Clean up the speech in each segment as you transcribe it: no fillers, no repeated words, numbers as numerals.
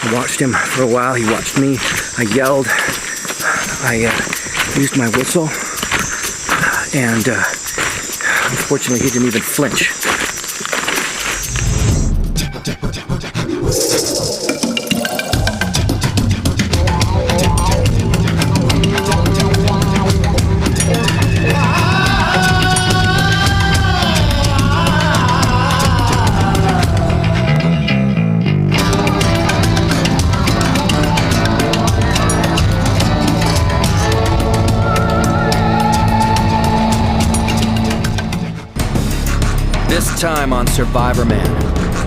I watched him for a while. He watched me. I yelled. I used my whistle. And unfortunately, he didn't even flinch. This time on Survivorman,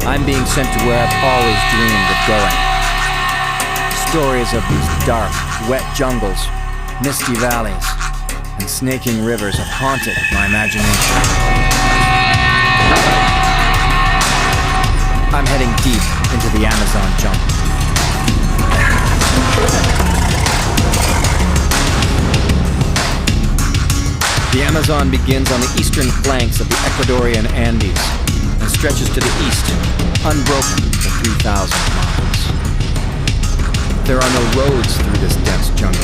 I'm being sent to where I've always dreamed of going. Stories of these dark, wet jungles, misty valleys, and snaking rivers have haunted my imagination. I'm heading deep into the Amazon jungle. The Amazon begins on the eastern flanks of the Ecuadorian Andes and stretches to the east, unbroken for 3,000 miles. There are no roads through this dense jungle,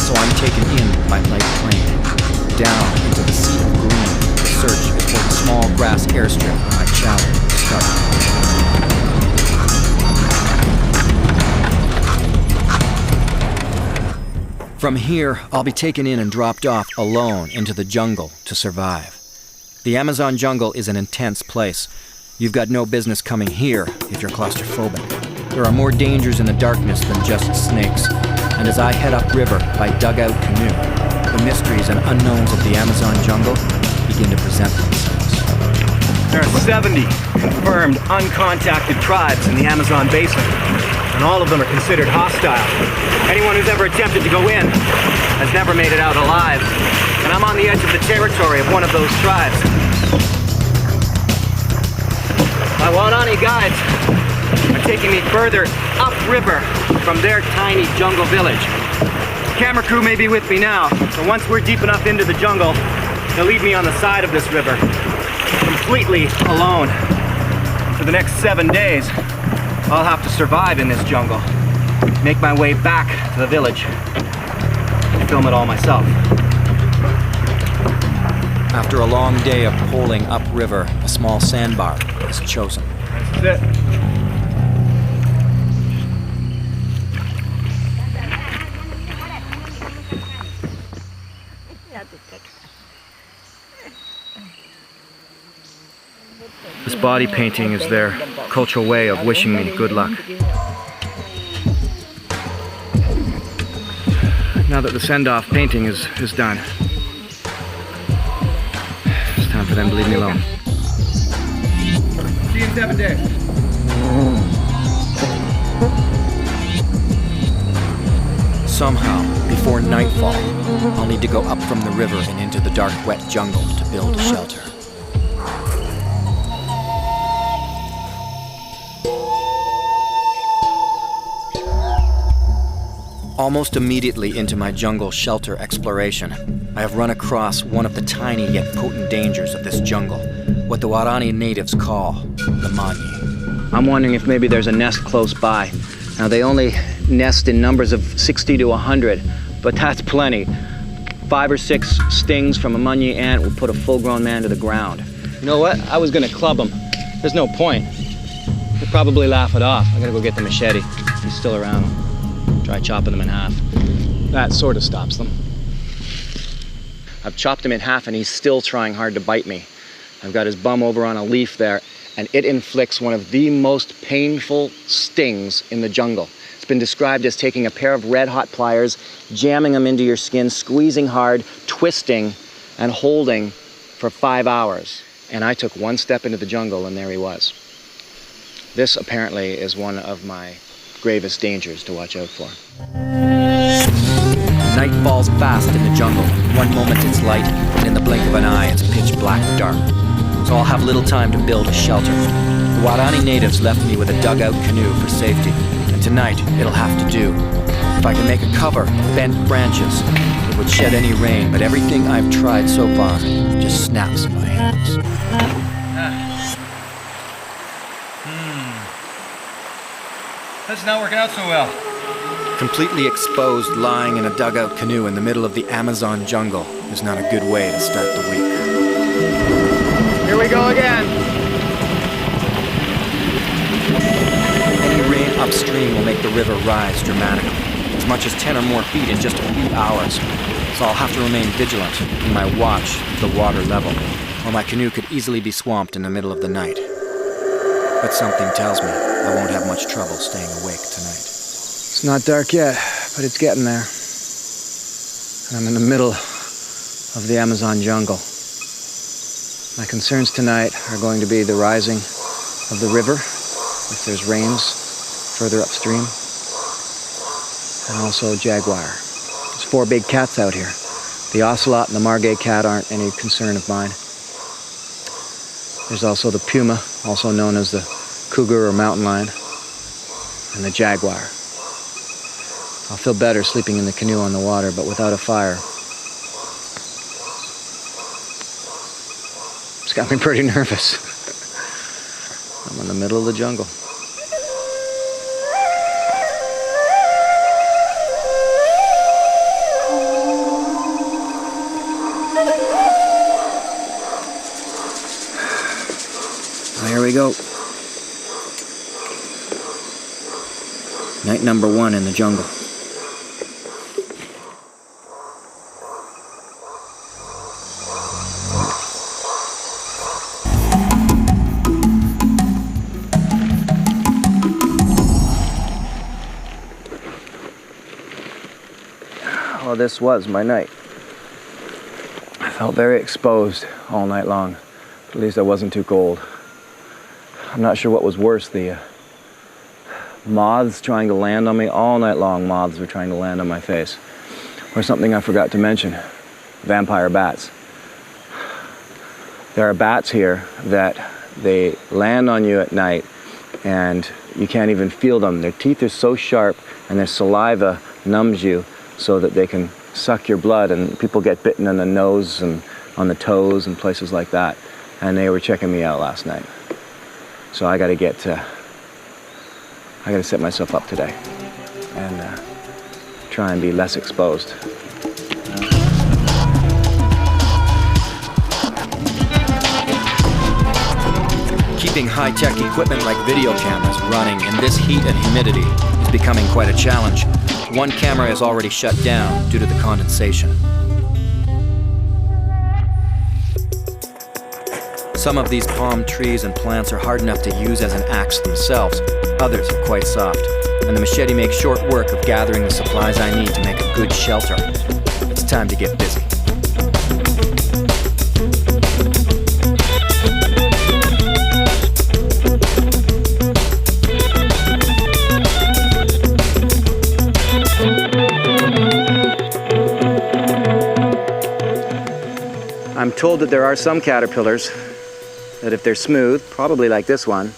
so I'm taken in by light plane, down into the sea of green. The search is for the small grass airstrip I challenge to start. From here, I'll be taken in and dropped off alone into the jungle to survive. The Amazon jungle is an intense place. You've got no business coming here if you're claustrophobic. There are more dangers in the darkness than just snakes. And as I head upriver by dugout canoe, the mysteries and unknowns of the Amazon jungle begin to present themselves. There are 70 confirmed uncontacted tribes in the Amazon basin, and all of them are considered hostile. Anyone who's ever attempted to go in has never made it out alive, and I'm on the edge of the territory of one of those tribes. My Waodani guides are taking me further upriver from their tiny jungle village. The camera crew may be with me now, but once we're deep enough into the jungle, they'll leave me on the side of this river, completely alone. For the next 7 days, I'll have to survive in this jungle, make my way back to the village, and film it all myself. After a long day of poling upriver, a small sandbar is chosen. That's it. This body painting is their cultural way of wishing me good luck. Now that the send-off painting is done, it's time for them to leave me alone. See you in 7 days. Somehow, before nightfall, I'll need to go up from the river and into the dark, wet jungle to build a shelter. Almost immediately into my jungle shelter exploration, I have run across one of the tiny yet potent dangers of this jungle, what the Waodani natives call the manyi. I'm wondering if maybe there's a nest close by. Now, they only nest in numbers of 60 to 100, but that's plenty. 5 or 6 stings from a manyi ant will put a full-grown man to the ground. You know what? I was gonna club him. There's no point. He'll probably laugh it off. I gotta go get the machete. He's still around. Try chopping them in half. That sort of stops them. I've chopped him in half and he's still trying hard to bite me. I've got his bum over on a leaf there, and it inflicts one of the most painful stings in the jungle. It's been described as taking a pair of red-hot pliers, jamming them into your skin, squeezing hard, twisting, and holding for 5 hours. And I took one step into the jungle and there he was. This apparently is one of my gravest dangers to watch out for. Night falls fast in the jungle. One moment it's light, and in the blink of an eye it's pitch black dark. So I'll have little time to build a shelter. The Waodani natives left me with a dugout canoe for safety, and tonight it'll have to do. If I can make a cover of bent branches, it would shed any rain, but everything I've tried so far just snaps in my hands. That's not working out so well. Completely exposed, lying in a dugout canoe in the middle of the Amazon jungle is not a good way to start the week. Here we go again. Any rain upstream will make the river rise dramatically, as much as 10 or more feet in just a few hours. So I'll have to remain vigilant in my watch at the water level, or my canoe could easily be swamped in the middle of the night. But something tells me I won't have much trouble staying awake tonight. It's not dark yet, but it's getting there. And I'm in the middle of the Amazon jungle. My concerns tonight are going to be the rising of the river, if there's rains further upstream, and also jaguar. There's 4 big cats out here. The ocelot and the margay cat aren't any concern of mine. There's also the puma, also known as the cougar or mountain lion, and the jaguar. I'll feel better sleeping in the canoe on the water, but without a fire. It's got me pretty nervous. I'm in the middle of the jungle. Here we go. Night number 1 in the jungle. Well, this was my night. I felt very exposed all night long. At least I wasn't too cold. I'm not sure what was worse, the moths trying to land on me. All night long, moths were trying to land on my face. Or something I forgot to mention, vampire bats. There are bats here that they land on you at night and you can't even feel them. Their teeth are so sharp and their saliva numbs you so that they can suck your blood, and people get bitten in the nose and on the toes and places like that. And they were checking me out last night. So I gotta set myself up today and try and be less exposed. Keeping high-tech equipment like video cameras running in this heat and humidity is becoming quite a challenge. One camera is already shut down due to the condensation. Some of these palm trees and plants are hard enough to use as an axe themselves. Others are quite soft, and the machete makes short work of gathering the supplies I need to make a good shelter. It's time to get busy. I'm told that there are some caterpillars that if they're smooth, probably like this one,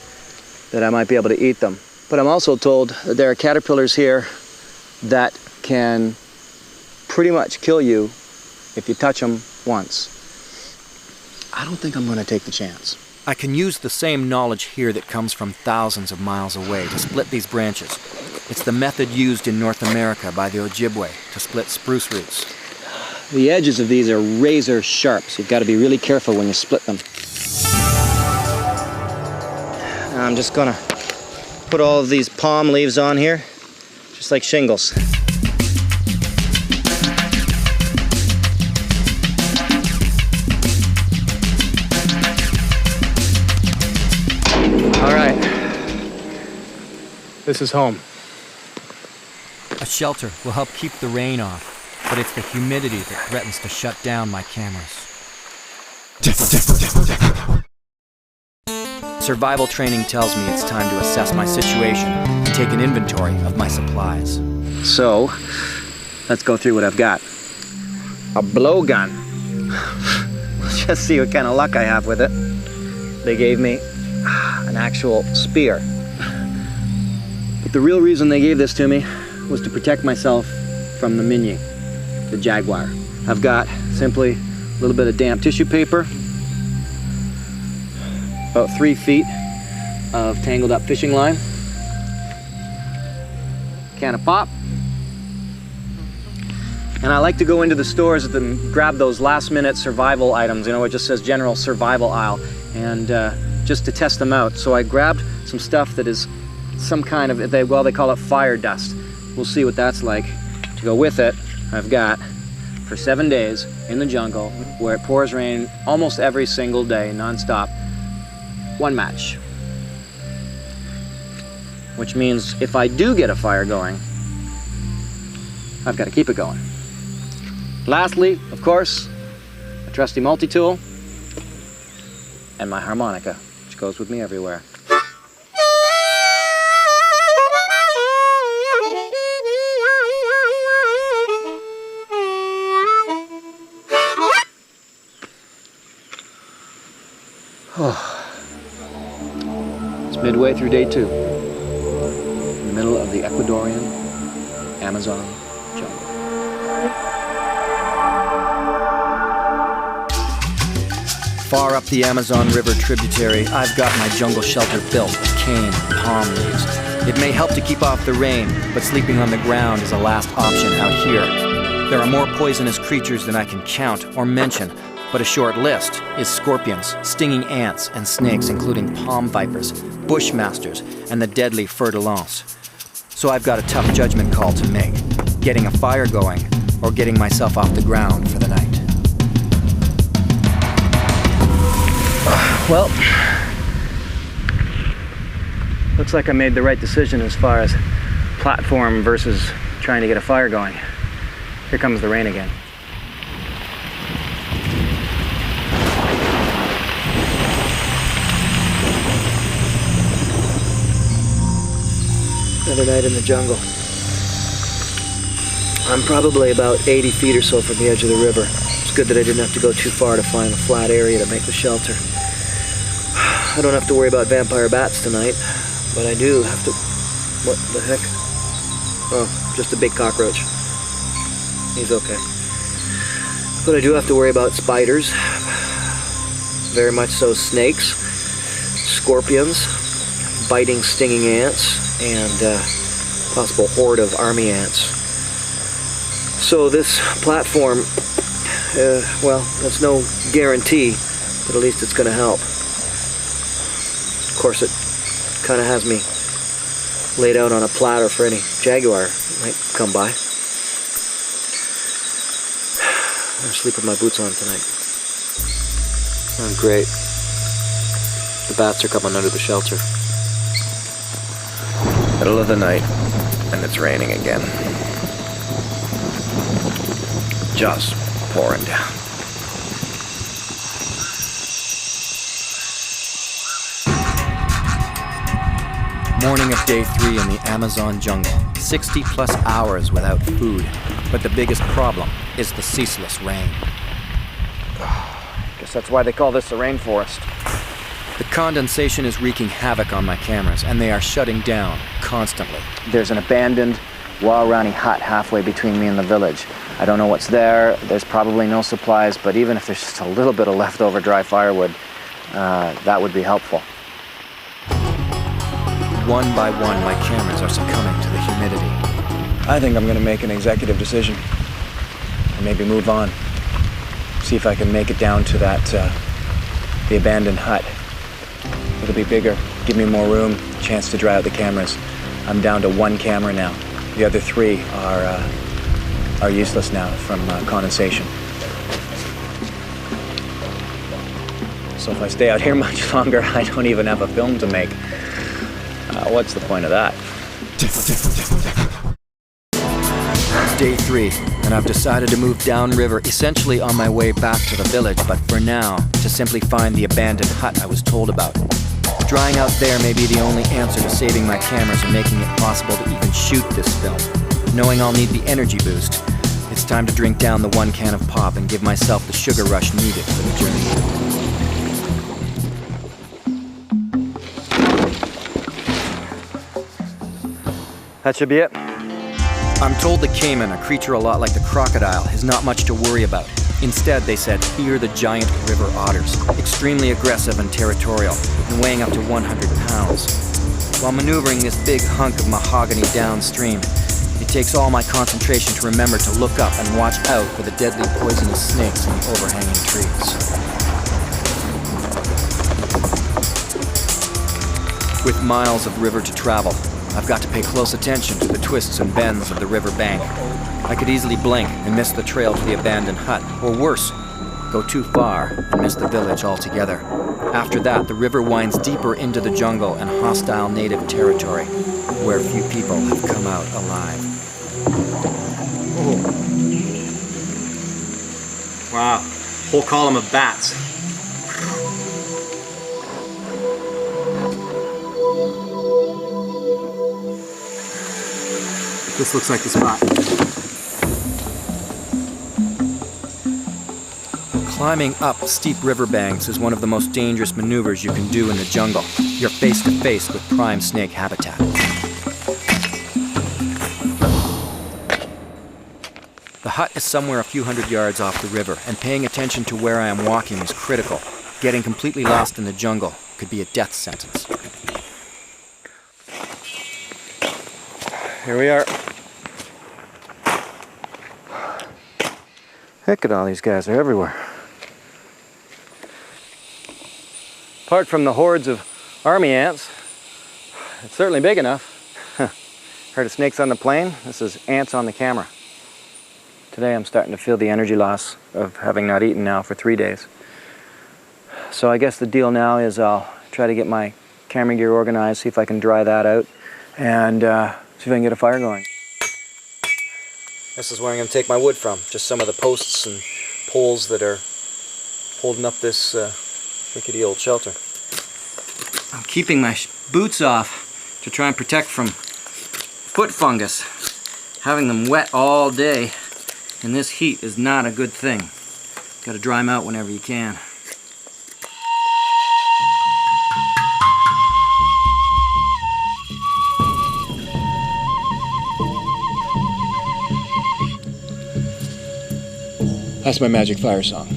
that I might be able to eat them. But I'm also told that there are caterpillars here that can pretty much kill you if you touch them once. I don't think I'm going to take the chance. I can use the same knowledge here that comes from thousands of miles away to split these branches. It's the method used in North America by the Ojibwe to split spruce roots. The edges of these are razor sharp, so you've got to be really careful when you split them. I'm just gonna put all of these palm leaves on here, just like shingles. All right, this is home. A shelter will help keep the rain off, but it's the humidity that threatens to shut down my cameras. Survival training tells me it's time to assess my situation and take an inventory of my supplies. So, let's go through what I've got. A blowgun. Let's just see what kind of luck I have with it. They gave me an actual spear. But the real reason they gave this to me was to protect myself from the minye, the jaguar. I've got simply a little bit of damp tissue paper, about 3 feet of tangled up fishing line, can of pop. And I like to go into the stores and grab those last-minute survival items. You know, it just says general survival aisle, and just to test them out. So I grabbed some stuff that is some kind of, they call it fire dust. We'll see what that's like. To go with it, I've got, for 7 days in the jungle, where it pours rain almost every single day, non-stop, 1 match. Which means if I do get a fire going, I've got to keep it going. Lastly, of course, a trusty multi-tool and my harmonica, which goes with me everywhere. It's midway through day 2, in the middle of the Ecuadorian Amazon jungle. Far up the Amazon River tributary, I've got my jungle shelter built with cane and palm leaves. It may help to keep off the rain, but sleeping on the ground is a last option out here. There are more poisonous creatures than I can count or mention, but a short list is scorpions, stinging ants, and snakes, including palm vipers, bushmasters, and the deadly fer-de-lance. So I've got a tough judgment call to make, getting a fire going or getting myself off the ground for the night. Well, looks like I made the right decision as far as platform versus trying to get a fire going. Here comes the rain again. Another night in the jungle. I'm probably about 80 feet or so from the edge of the river. It's good that I didn't have to go too far to find a flat area to make the shelter. I don't have to worry about vampire bats tonight, but I do have to... What the heck? Oh, just a big cockroach. He's okay. But I do have to worry about spiders. Very much so snakes, scorpions, biting, stinging ants, and possible horde of army ants. So this platform, well, that's no guarantee, but at least it's going to help. Of course, it kind of has me laid out on a platter for any jaguar that might come by. I'm sleeping with my boots on tonight. Oh, great. The bats are coming under the shelter. Middle of the night, and it's raining again. Just pouring down. Morning of day 3 in the Amazon jungle. 60 plus hours without food. But the biggest problem is the ceaseless rain. Guess that's why they call this the rainforest. The condensation is wreaking havoc on my cameras, and they are shutting down constantly. There's an abandoned Waorani hut halfway between me and the village. I don't know what's there. There's probably no supplies, but even if there's just a little bit of leftover dry firewood, that would be helpful. One by one, my cameras are succumbing to the humidity. I think I'm going to make an executive decision and maybe move on. See if I can make it down to that, the abandoned hut. It'll be bigger, give me more room, chance to dry out the cameras. I'm down to 1 camera now. The other 3 are useless now from condensation. So if I stay out here much longer, I don't even have a film to make. What's the point of that? It's day 3, and I've decided to move downriver, essentially on my way back to the village, but for now, to simply find the abandoned hut I was told about. Drying out there may be the only answer to saving my cameras and making it possible to even shoot this film. Knowing I'll need the energy boost, it's time to drink down the 1 can of pop and give myself the sugar rush needed for the journey. That should be it. I'm told the caiman, a creature a lot like the crocodile, has not much to worry about. Instead, they said, fear the giant river otters, extremely aggressive and territorial, and weighing up to 100 pounds. While maneuvering this big hunk of mahogany downstream, It takes all my concentration to remember to look up and watch out for the deadly poisonous snakes in the overhanging trees. With miles of river to travel, I've got to pay close attention to the twists and bends of the river bank. I could easily blink and miss the trail to the abandoned hut, or worse, go too far and miss the village altogether. After that, the river winds deeper into the jungle and hostile native territory, where few people have come out alive. Oh. Wow, whole column of bats. This looks like the spot. Climbing up steep riverbanks is one of the most dangerous maneuvers you can do in the jungle. You're face to face with prime snake habitat. The hut is somewhere a few hundred yards off the river, and paying attention to where I am walking is critical. Getting completely lost in the jungle could be a death sentence. Here we are. Heck at all these guys are everywhere. Apart from the hordes of army ants, it's certainly big enough. Heard of snakes on the plane? This is ants on the camera. Today I'm starting to feel the energy loss of having not eaten now for 3 days. So I guess the deal now is I'll try to get my camera gear organized, see if I can dry that out, and see if I can get a fire going. This is where I'm going to take my wood from. Just some of the posts and poles that are holding up this rickety old shelter. I'm keeping my boots off to try and protect from foot fungus. Having them wet all day in this heat is not a good thing. Got to dry them out whenever you can. That's my magic fire song.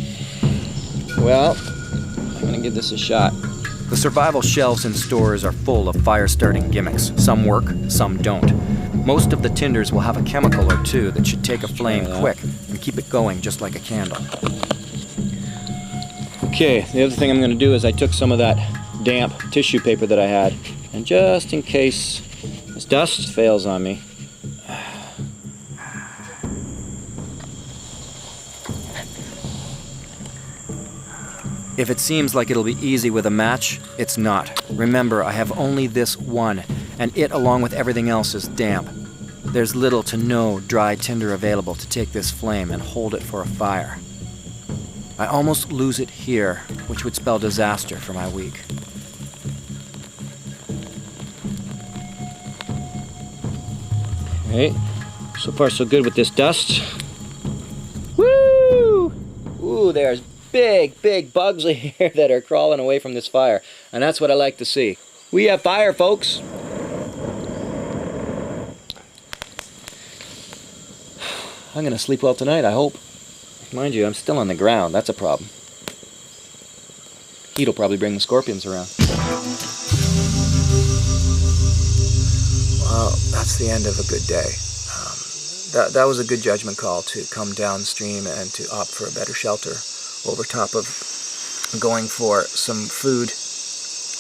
Well, I'm gonna give this a shot. The survival shelves in stores are full of fire-starting gimmicks. Some work, some don't. Most of the tinders will have a chemical or two that should take a flame quick and keep it going just like a candle. Okay, the other thing I'm gonna do is I took some of that damp tissue paper that I had, and just in case this dust fails on me, If it seems like it'll be easy with a match, it's not. Remember, I have only this one, and it, along with everything else, is damp. There's little to no dry tinder available to take this flame and hold it for a fire. I almost lose it here, which would spell disaster for my week. okay, so far so good with this dust. Woo! Ooh, there's big bugs here that are crawling away from this fire, and that's what I like to see. We have fire, folks. I'm gonna sleep well tonight, I hope. Mind you, I'm still on the ground. That's a problem. Heat'll probably bring the scorpions around. Well, that's the end of a good day. That was a good judgment call to come downstream and to opt for a better shelter over top of going for some food,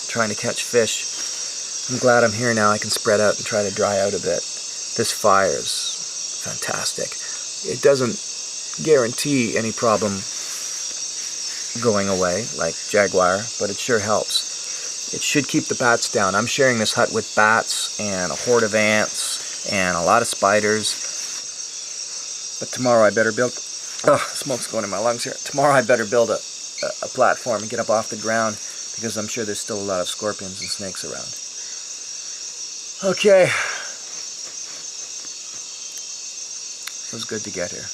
trying to catch fish. I'm glad I'm here now. I can spread out and try to dry out a bit. This fire is fantastic. It doesn't guarantee any problem going away, like jaguar, but it sure helps. It should keep the bats down. I'm sharing this hut with bats and a horde of ants and a lot of spiders. But tomorrow I better build... Oh, smoke's going in my lungs here. Tomorrow I better build a platform and get up off the ground, because I'm sure there's still a lot of scorpions and snakes around. Okay. It was good to get here.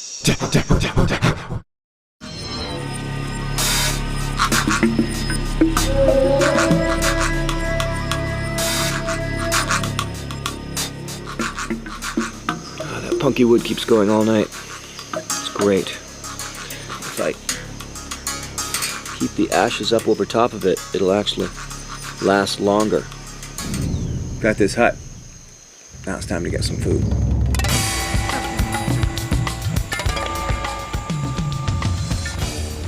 That punky wood keeps going all night. It's great. If I keep the ashes up over top of it, it'll actually last longer. Got this hut. Now it's time to get some food.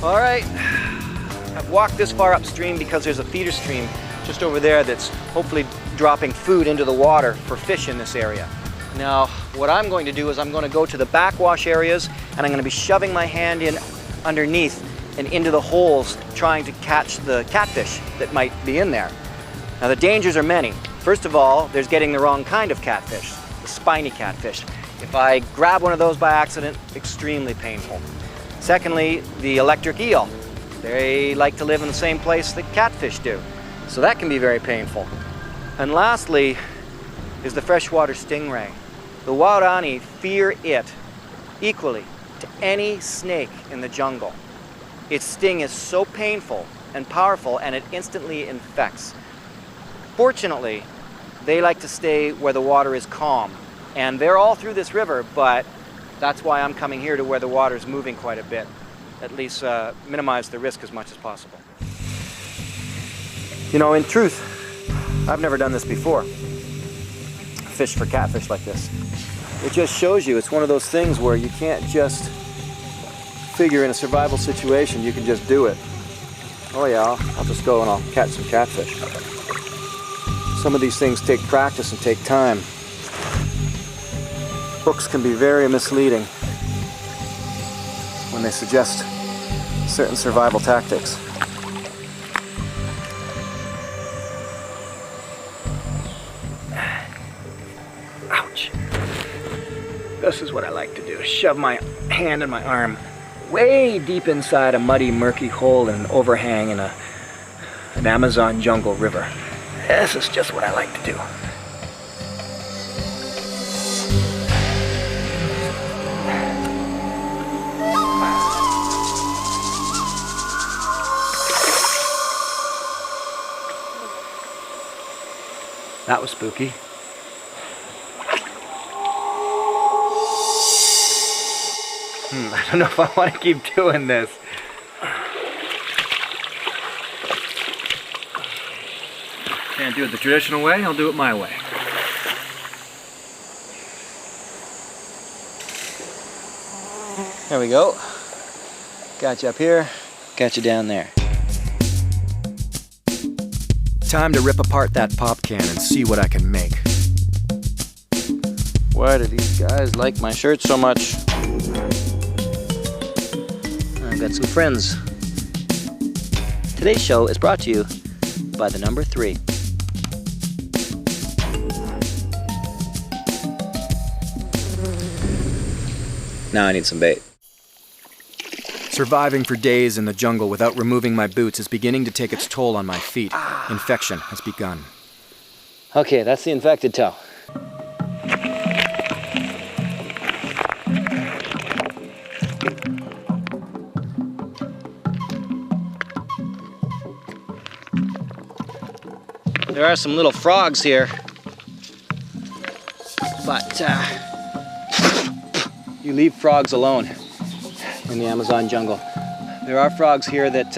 All right, I've walked this far upstream because there's a feeder stream just over there that's hopefully dropping food into the water for fish in this area. Now, what I'm going to do is I'm going to go to the backwash areas and I'm going to be shoving my hand in underneath and into the holes trying to catch the catfish that might be in there. Now, the dangers are many. First of all, there's getting the wrong kind of catfish, the spiny catfish. If I grab one of those by accident, extremely painful. Secondly, the electric eel. They like to live in the same place that catfish do, so that can be very painful. And lastly is the freshwater stingray. The Waorani fear it equally to any snake in the jungle. Its sting is so painful and powerful, and it instantly infects. Fortunately, they like to stay where the water is calm, and they're all through this river, but that's why I'm coming here to where the water is moving quite a bit. At least minimize the risk as much as possible. You know, in truth, I've never done this before. Fish for catfish like this. It just shows you it's one of those things where you can't just figure in a survival situation you can just do it. Oh yeah, I'll just go and I'll catch some catfish. Some of these things take practice and take time. Books can be very misleading when they suggest certain survival tactics. Ouch. This is what I like to do. Shove my hand and my arm way deep inside a muddy, murky hole in an overhang in an Amazon jungle river. This is just what I like to do. That was spooky. I don't know if I want to keep doing this. Can't do it the traditional way, I'll do it my way. There we go. Got you up here, got you down there. Time to rip apart that pop can and see what I can make. Why do these guys like my shirt so much? I've got some friends. Today's show is brought to you by the number 3. Now I need some bait. Surviving for days in the jungle without removing my boots is beginning to take its toll on my feet. Infection has begun. Okay, that's the infected toe. There are some little frogs here, but you leave frogs alone in the Amazon jungle. There are frogs here that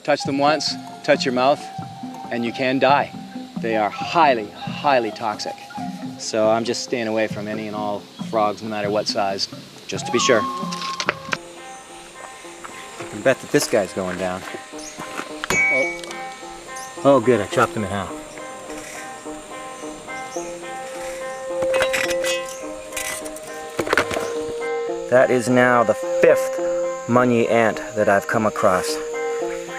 touch them once, touch your mouth, and you can die. They are highly, highly toxic. So I'm just staying away from any and all frogs, no matter what size, just to be sure. I can bet that this guy's going down. Oh good, I chopped him in half. That is now the 5th munyi ant that I've come across.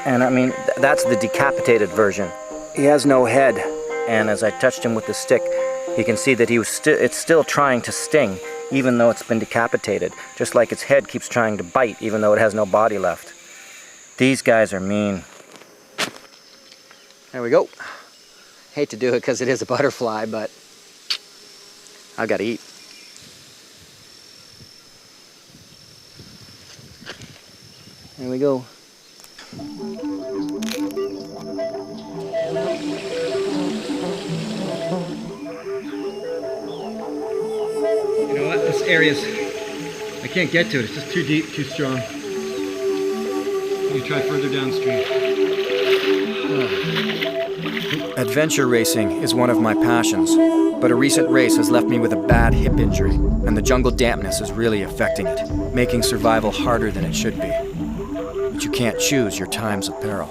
And I mean, that's the decapitated version. He has no head, and as I touched him with the stick, you can see that it's still trying to sting, even though it's been decapitated. Just like its head keeps trying to bite, even though it has no body left. These guys are mean. There we go. Hate to do it because it is a butterfly, but I've got to eat. There we go. You know what? This area's... I can't get to it. It's just too deep, too strong. You try further downstream. Adventure racing is one of my passions, but a recent race has left me with a bad hip injury, and the jungle dampness is really affecting it, making survival harder than it should be. But you can't choose your times of peril.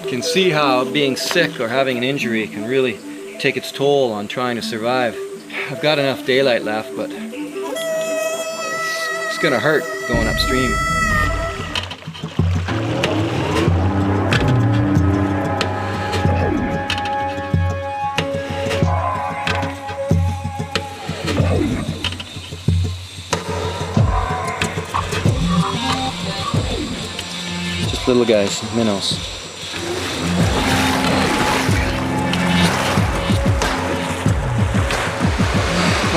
You can see how being sick or having an injury can really take its toll on trying to survive. I've got enough daylight left, but it's gonna hurt going upstream. Just little guys, minnows.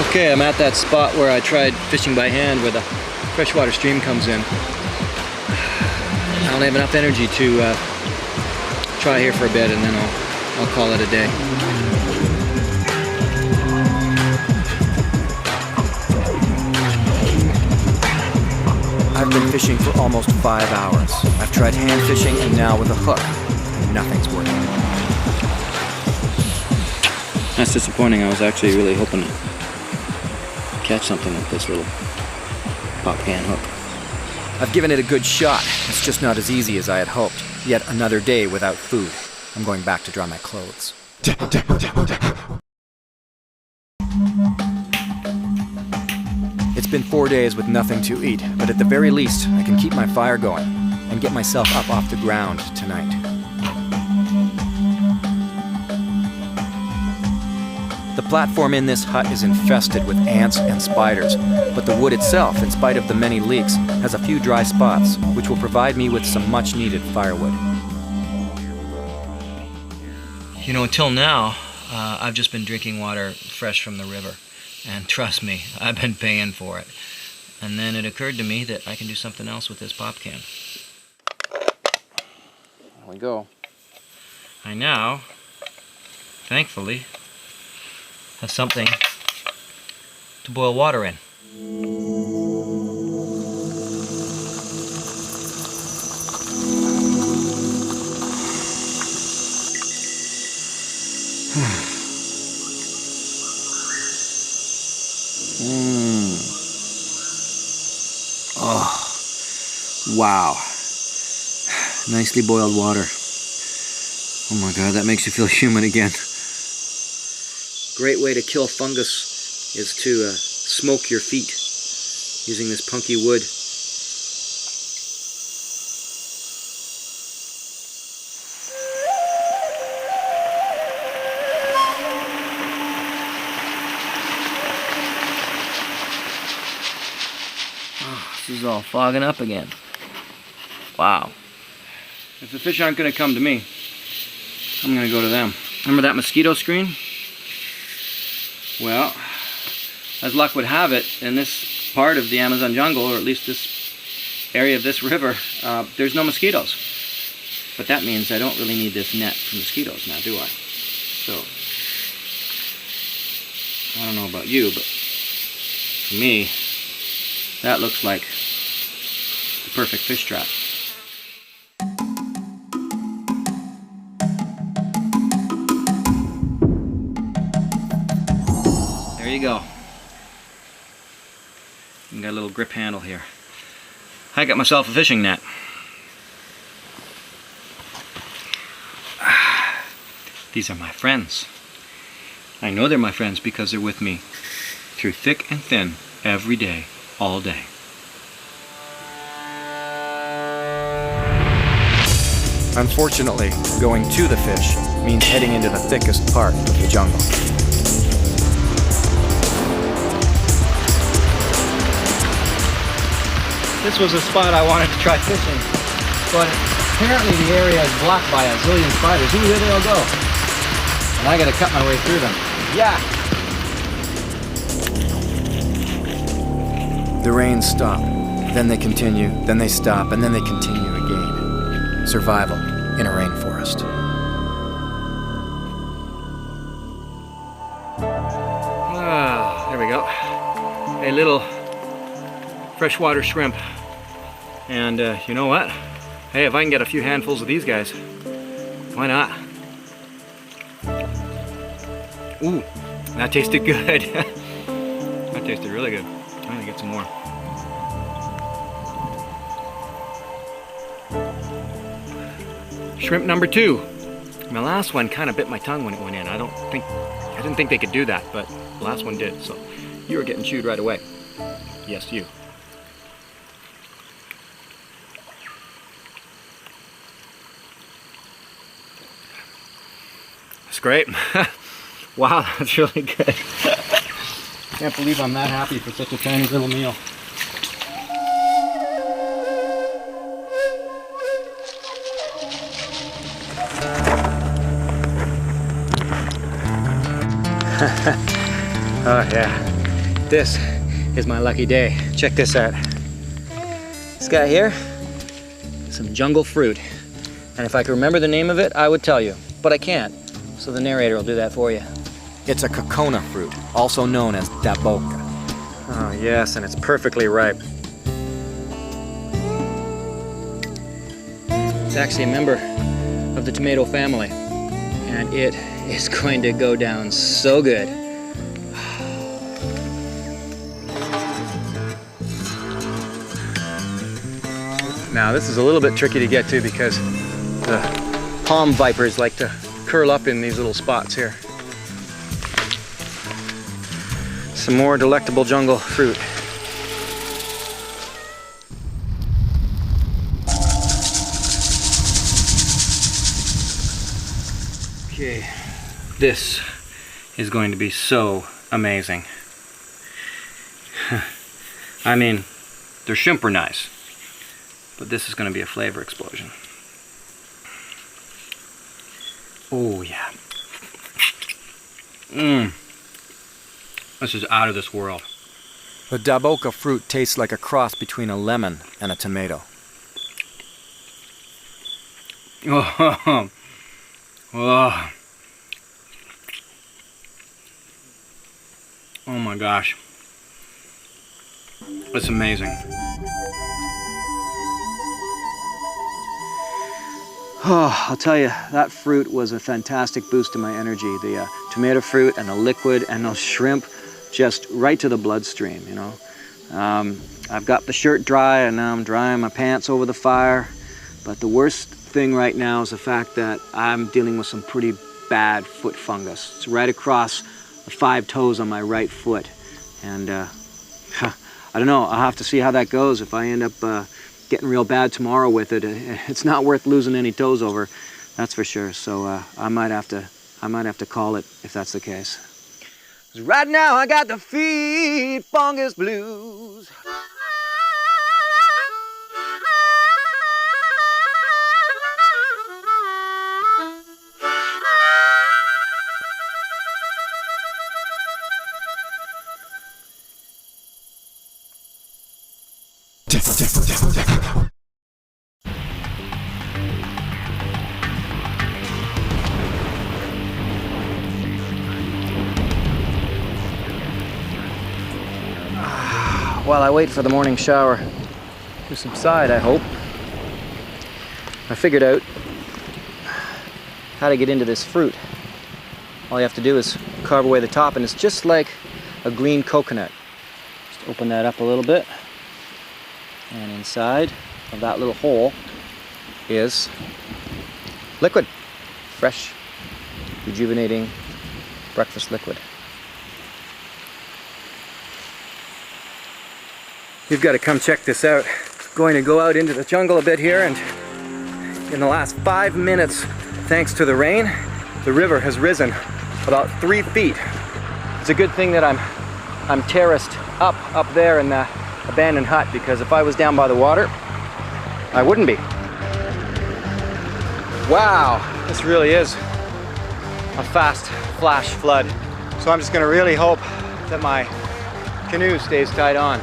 Okay, I'm at that spot where I tried fishing by hand where the freshwater stream comes in. I only have enough energy to try here for a bit, and then I'll call it a day. I've been fishing for almost 5 hours. I've tried hand fishing and now with a hook, and nothing's working. That's disappointing. I was actually really hoping to catch something with this little pop can hook. I've given it a good shot. It's just not as easy as I had hoped. Yet another day without food. I'm going back to dry my clothes. It's been 4 days with nothing to eat, but at the very least, I can keep my fire going and get myself up off the ground tonight. The platform in this hut is infested with ants and spiders, but the wood itself, in spite of the many leaks, has a few dry spots, which will provide me with some much-needed firewood. You know, until now, I've just been drinking water fresh from the river. And trust me, I've been paying for it. And then it occurred to me that I can do something else with this pop can. There we go. I now, thankfully, have something to boil water in. Oh, wow. Nicely boiled water. Oh my God, that makes you feel human again. Great way to kill fungus is to smoke your feet using this punky wood. This is all fogging up again. Wow. If the fish aren't going to come to me, I'm going to go to them. Remember that mosquito screen? Well, as luck would have it, in this part of the Amazon jungle, or at least this area of this river, there's no mosquitoes. But that means I don't really need this net for mosquitoes now, do I? So, I don't know about you, but for me, that looks like the perfect fish trap. There you go. You got a little grip handle here. I got myself a fishing net. These are my friends. I know they're my friends because they're with me through thick and thin every day. All day. Unfortunately, going to the fish means heading into the thickest part of the jungle. This was a spot I wanted to try fishing, but apparently the area is blocked by a zillion spiders. Ooh, here they all go. And I gotta cut my way through them. Yeah! The rains stop, then they continue, then they stop, and then they continue again. Survival in a rainforest. Ah, there we go. A little freshwater shrimp. And you know what? Hey, if I can get a few handfuls of these guys, Why not? Ooh, that tasted good. That tasted really good. I'm gonna get some more. Shrimp number 2. My last one kind of bit my tongue when it went in. I didn't think they could do that, but the last one did. So you were getting chewed right away. Yes, you. That's great. Wow, that's really good. Can't believe I'm that happy for such a tiny little meal. Oh yeah, this is my lucky day. Check this out. This guy here, some jungle fruit. And if I could remember the name of it, I would tell you, but I can't. So the narrator will do that for you. It's a cocona fruit, also known as daboka. Oh yes, and it's perfectly ripe. It's actually a member of the tomato family, and it is going to go down so good. Now this is a little bit tricky to get to because the palm vipers like to curl up in these little spots here. Some more delectable jungle fruit. Okay, this is going to be so amazing. I mean, their shrimp are nice, but this is going to be a flavor explosion. Oh yeah. This is out of this world. The daboka fruit tastes like a cross between a lemon and a tomato. Oh, oh. Oh my gosh. It's amazing. Oh, I'll tell you, that fruit was a fantastic boost to my energy. The tomato fruit and the liquid and those shrimp, just right to the bloodstream, you know. I've got the shirt dry and now I'm drying my pants over the fire. But the worst thing right now is the fact that I'm dealing with some pretty bad foot fungus. It's right across the 5 toes on my right foot. And I don't know, I'll have to see how that goes. If I end up getting real bad tomorrow with it, it's not worth losing any toes over, that's for sure. So I might have to call it if that's the case. 'Cause right now I got the feet fungus blues. While I wait for the morning shower to subside, I hope, I figured out how to get into this fruit. All you have to do is carve away the top, and it's just like a green coconut. Just open that up a little bit, and inside of that little hole is liquid, fresh, rejuvenating breakfast liquid. You've got to come check this out. Going to go out into the jungle a bit here, and in the last 5 minutes, thanks to the rain, the river has risen about 3 feet. It's a good thing that I'm terraced up there in the abandoned hut, because if I was down by the water, I wouldn't be. Wow, this really is a fast flash flood. So I'm just gonna really hope that my canoe stays tied on.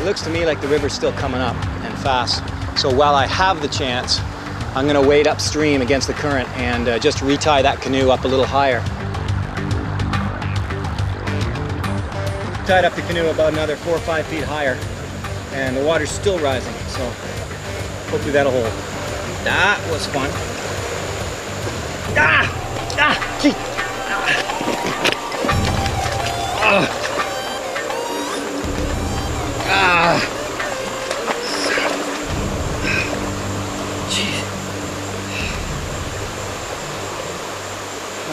It looks to me like the river's still coming up and fast. So while I have the chance, I'm gonna wade upstream against the current and just retie that canoe up a little higher. Tied up the canoe about another 4 or 5 feet higher, and the water's still rising, so hopefully that'll hold. That was fun. Gee.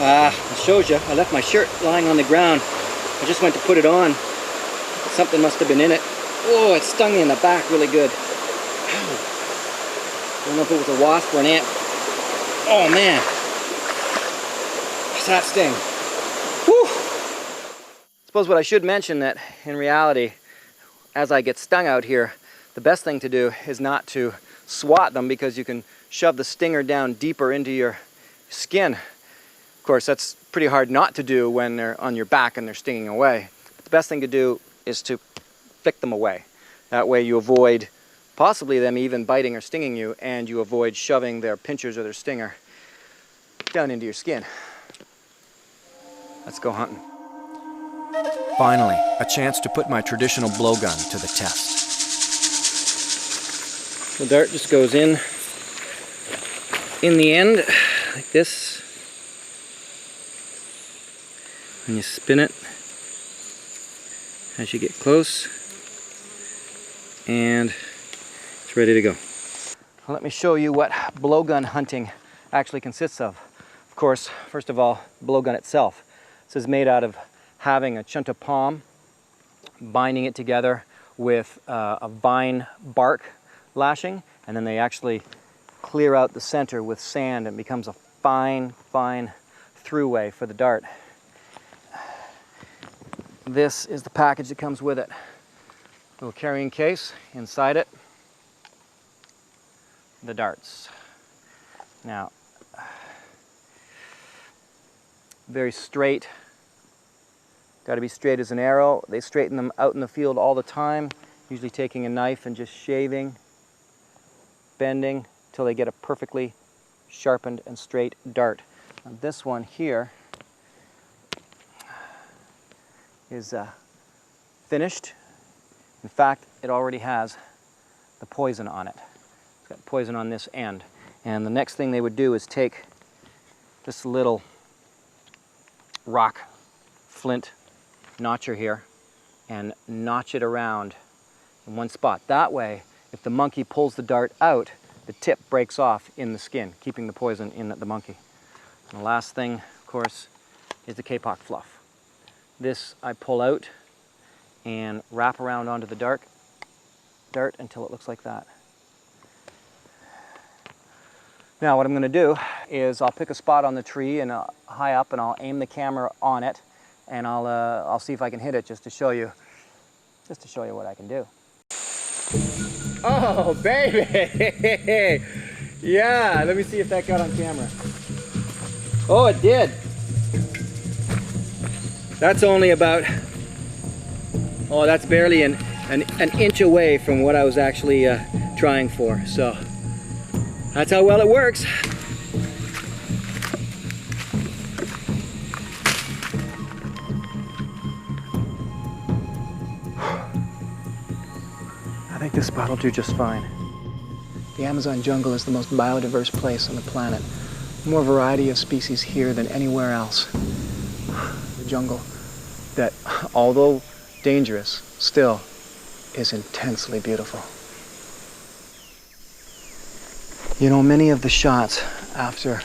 I showed you, I left my shirt lying on the ground. I just went to put it on. Something must have been in it. Oh, it stung me in the back really good. Ow. Don't know if it was a wasp or an ant. Oh man. What's that sting? Whew. I suppose what I should mention that in reality, as I get stung out here, the best thing to do is not to swat them, because you can shove the stinger down deeper into your skin. Of course, that's pretty hard not to do when they're on your back and they're stinging away. But the best thing to do is to flick them away. That way you avoid possibly them even biting or stinging you, and you avoid shoving their pinchers or their stinger down into your skin. Let's go hunting. Finally, a chance to put my traditional blowgun to the test. The dart just goes in the end, like this. And you spin it as you get close, and it's ready to go. Let me show you what blowgun hunting actually consists of. Of course, first of all, blowgun itself. This is made out of having a chunta palm, binding it together with a vine bark lashing, and then they actually clear out the center with sand, and it becomes a fine, fine throughway for the dart. This is the package that comes with it. Little carrying case, inside it, the darts. Now, very straight, got to be straight as an arrow. They straighten them out in the field all the time, usually taking a knife and just shaving, bending, till they get a perfectly sharpened and straight dart. Now, this one here is finished. In fact, it already has the poison on it. It's got poison on this end. And the next thing they would do is take this little rock flint notcher here and notch it around in one spot. That way, if the monkey pulls the dart out, the tip breaks off in the skin, keeping the poison in the monkey. And the last thing, of course, is the kapok fluff. This I pull out and wrap around onto the dart until it looks like that. Now what I'm going to do is I'll pick a spot on the tree and high up, and I'll aim the camera on it, and I'll see if I can hit it just to show you what I can do. Oh baby! Yeah, let me see if that got on camera. Oh, it did. That's only about, oh, that's barely an inch away from what I was actually trying for. So that's how well it works. I think this spot will do just fine. The Amazon jungle is the most biodiverse place on the planet. More variety of species here than anywhere else. The jungle that, although dangerous, still is intensely beautiful. You know, many of the shots after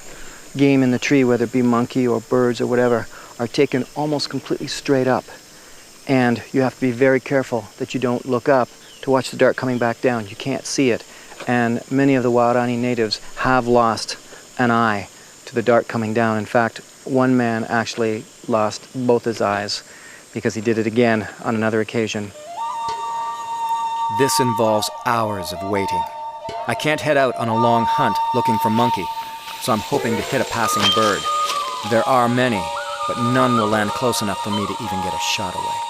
game in the tree, whether it be monkey or birds or whatever, are taken almost completely straight up. And you have to be very careful that you don't look up to watch the dart coming back down. You can't see it. And many of the Waorani natives have lost an eye to the dart coming down. In fact, one man actually lost both his eyes because he did it again on another occasion. This involves hours of waiting. I can't head out on a long hunt looking for monkey, so I'm hoping to hit a passing bird. There are many, but none will land close enough for me to even get a shot away.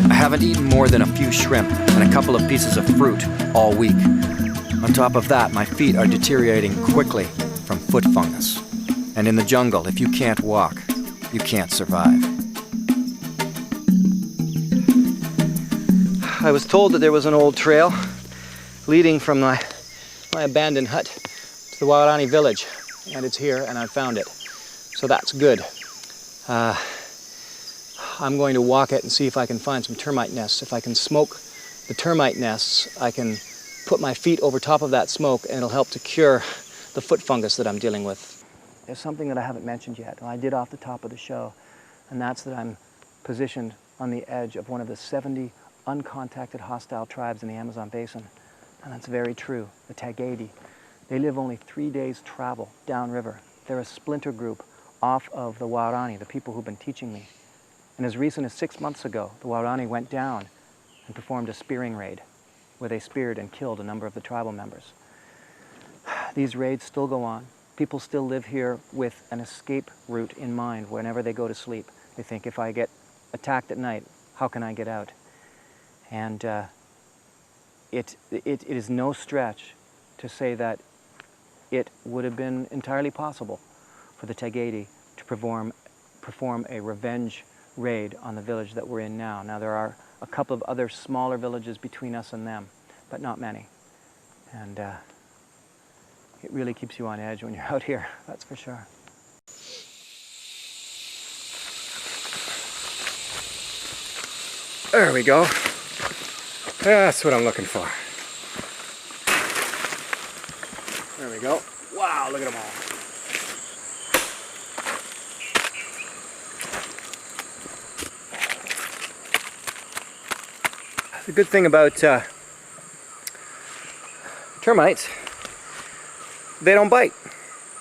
I haven't eaten more than a few shrimp and a couple of pieces of fruit all week. On top of that, my feet are deteriorating quickly from foot fungus. And in the jungle, if you can't walk, you can't survive. I was told that there was an old trail leading from my abandoned hut to the Waorani village, and it's here, and I found it. So that's good. I'm going to walk it and see if I can find some termite nests. If I can smoke the termite nests, I can put my feet over top of that smoke, and it'll help to cure the foot fungus that I'm dealing with. There's something that I haven't mentioned yet, and I did off the top of the show, and that's that I'm positioned on the edge of one of the 70 uncontacted hostile tribes in the Amazon basin. And that's very true, the Tagadi. They live only 3 days travel downriver. They're a splinter group off of the Waorani, the people who've been teaching me. And as recent as 6 months ago, the Waorani went down and performed a spearing raid where they speared and killed a number of the tribal members. These raids still go on. People still live here with an escape route in mind whenever they go to sleep. They think, if I get attacked at night, how can I get out? And it is no stretch to say that it would have been entirely possible for the Tagadi to perform a revenge raid on the village that we're in now. Now, there are a couple of other smaller villages between us and them, but not many. And it really keeps you on edge when you're out here, that's for sure. There we go. That's what I'm looking for. There we go. Wow, look at them all. The good thing about termites, they don't bite.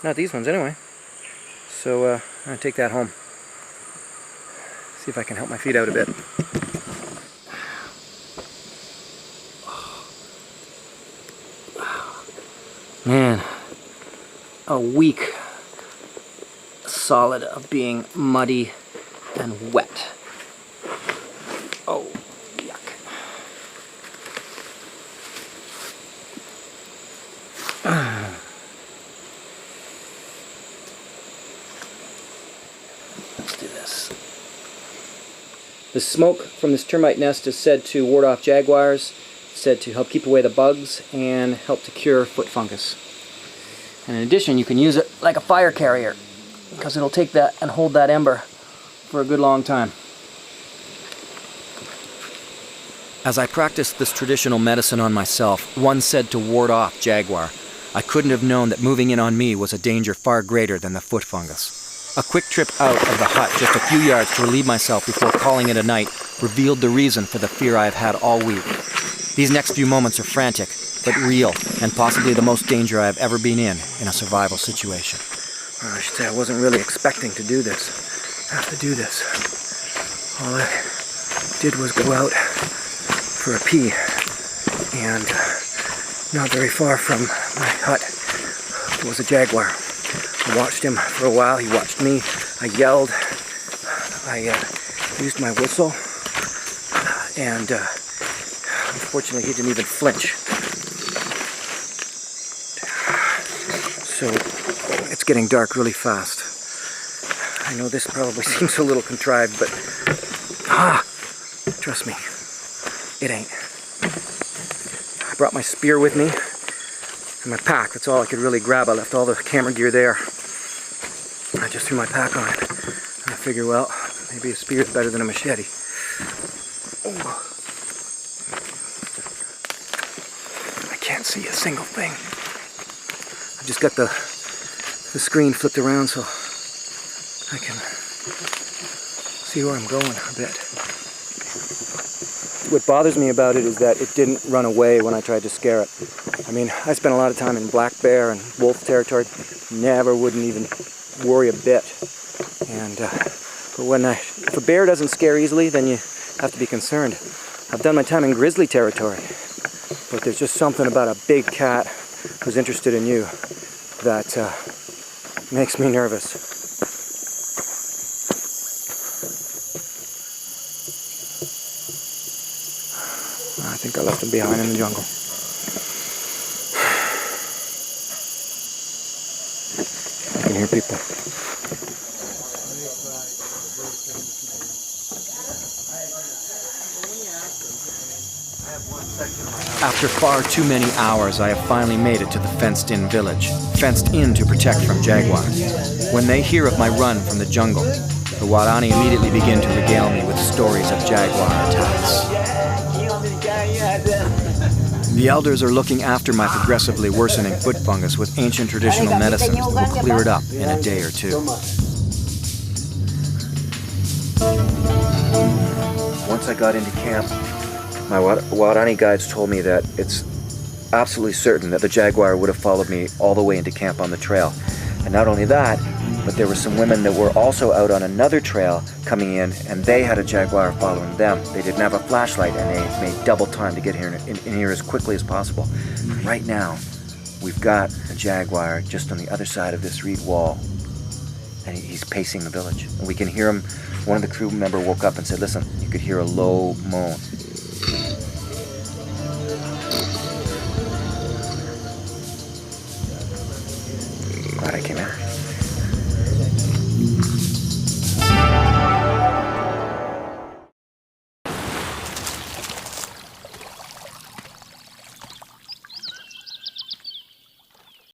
Not these ones anyway. So I'm going to take that home. See if I can help my feet out a bit. Man, a week solid of being muddy and wet. Oh, yuck. Let's do this. The smoke from this termite nest is said to ward off jaguars, said to help keep away the bugs, and help to cure foot fungus. And in addition, you can use it like a fire carrier, because it'll take that and hold that ember for a good long time. As I practiced this traditional medicine on myself, one said to ward off jaguar. I couldn't have known that moving in on me was a danger far greater than the foot fungus. A quick trip out of the hut, just a few yards to relieve myself before calling it a night, revealed the reason for the fear I have had all week. These next few moments are frantic, but real, and possibly the most danger I have ever been in a survival situation. Well, I should say I wasn't really expecting to do this. Have to do this. All I did was go out for a pee, and not very far from my hut was a jaguar. I watched him for a while. He watched me. I yelled. I used my whistle, and unfortunately, he didn't even flinch. So it's getting dark really fast. I know this probably seems a little contrived, but trust me, it ain't. I brought my spear with me and my pack. That's all I could really grab. I left all the camera gear there. I just threw my pack on. And I figure, well, maybe a spear is better than a machete. Oh. I can't see a single thing. I've just got the screen flipped around so I can see where I'm going a bit. What bothers me about it is that it didn't run away when I tried to scare it. I mean, I spent a lot of time in black bear and wolf territory. Wouldn't even worry a bit. And but if a bear doesn't scare easily, then you have to be concerned. I've done my time in grizzly territory, but there's just something about a big cat who's interested in you that makes me nervous. I think I left him behind in the jungle. I can hear people. I have one section of my house. After far too many hours, I have finally made it to the fenced-in village, fenced in to protect from jaguars. When they hear of my run from the jungle, the Waorani immediately begin to regale me with stories of jaguar attacks. The elders are looking after my progressively worsening foot fungus with ancient traditional medicines that will clear it up in a day or two. Once I got into camp, my Waorani guides told me that it's absolutely certain that the jaguar would have followed me all the way into camp on the trail. And not only that, but there were some women that were also out on another trail coming in, and they had a jaguar following them. They didn't have a flashlight, and they made double time to get here in here as quickly as possible. Right now, we've got a jaguar just on the other side of this reed wall, and he's pacing the village. And we can hear him. One of the crew members woke up and said, listen, you could hear a low moan. Glad I came here.